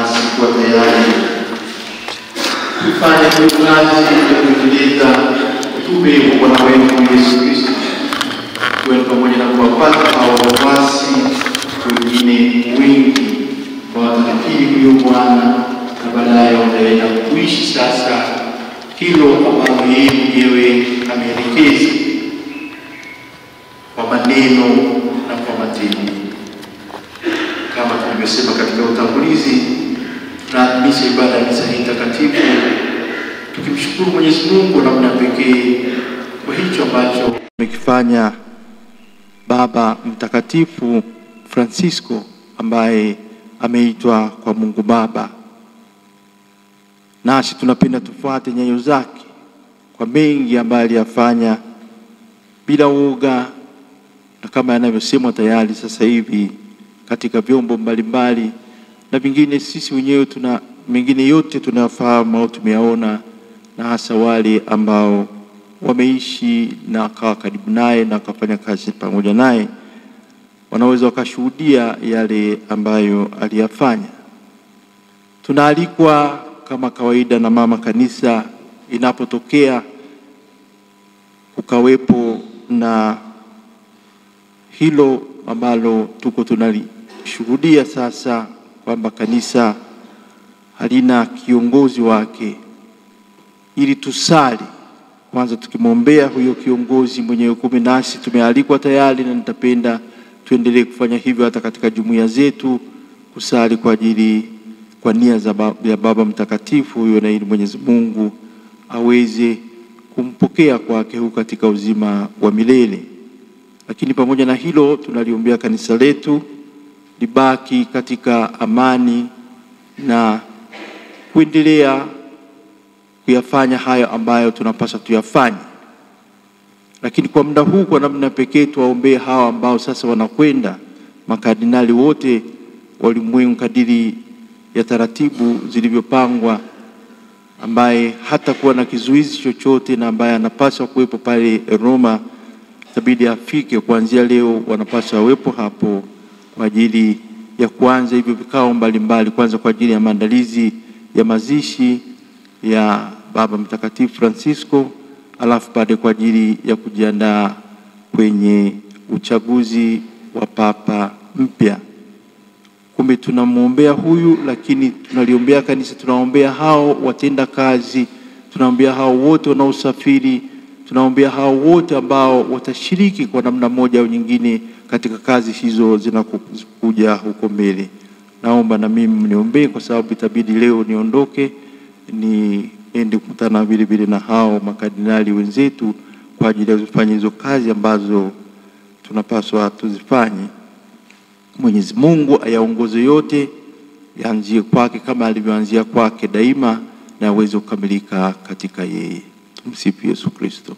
nasi kwa tayari kufanya kazi ya kuendeleza utume wa Bwana wetu Yesu Kristo, kwa pamoja na kuwapata hao wafuasi wengine wengi watakatifu huyo Bwana, na baadaye wataenda kuishi sasa hilo ambalo yeye mwenyewe ameelekeza kwa maneno na kwa matendo. Kama tulivyosema katika utangulizi, tunaadhimisha ibada ya misa hii takatifu tukimshukuru Mwenyezi Mungu namna pekee kwa hicho ambacho amekifanya Baba Mtakatifu Francisco, ambaye ameitwa kwa Mungu Baba. Nasi tunapenda tufuate nyayo zake kwa mengi ambayo aliyafanya bila uoga, na kama yanavyosemwa tayari sasa hivi katika vyombo mbalimbali, na vingine sisi wenyewe mengine yote tunafahamu au tumeyaona, na hasa wale ambao wameishi na wakawa karibu naye na wakafanya kazi pamoja naye wanaweza wakashuhudia yale ambayo aliyafanya. Tunaalikwa kama kawaida na mama kanisa, inapotokea kukawepo na hilo ambalo tuko tunalishuhudia sasa, kwamba kanisa halina kiongozi wake, ili tusali kwanza tukimwombea huyo kiongozi mwenye hukumu. Nasi tumealikwa tayari, na nitapenda tuendelee kufanya hivyo hata katika jumuiya zetu, kusali kwa ajili kwa nia ya Baba Mtakatifu huyo, na ili Mwenyezi Mungu aweze kumpokea kwake huko katika uzima wa milele. Lakini pamoja na hilo, tunaliombea kanisa letu libaki katika amani na kuendelea kuyafanya hayo ambayo tunapaswa tuyafanye. Lakini kwa muda huu, kwa namna pekee, tuwaombee hawa ambao sasa wanakwenda, makardinali wote wa ulimwengu kadiri ya taratibu zilivyopangwa, ambaye hata kuwa na kizuizi chochote na ambaye anapaswa kuwepo pale Roma, itabidi afike kuanzia leo. Wanapaswa wawepo hapo kwa ajili ya kuanza hivyo vikao mbalimbali, kwanza kwa ajili ya maandalizi ya mazishi ya Baba Mtakatifu Francisco, alafu baadaye kwa ajili ya kujiandaa kwenye uchaguzi wa papa mpya. Kumbe tunamuombea huyu, lakini tunaliombea kanisa, tunaombea hao watenda kazi, tunaombea hao wote wanaosafiri, tunaombea hao wote ambao watashiriki kwa namna moja au nyingine katika kazi hizo zinakuja huko mbele. Naomba na mimi mniombee, kwa sababu itabidi leo niondoke niende kukutana vile vile na hao makardinali wenzetu kwa ajili ya kufanya hizo kazi ambazo tunapaswa tuzifanye. Mwenyezi Mungu ayaongoze yote, yaanzie kwake kama alivyoanzia kwake daima, na aweze kukamilika katika yeye. Tumsifu Yesu Kristo.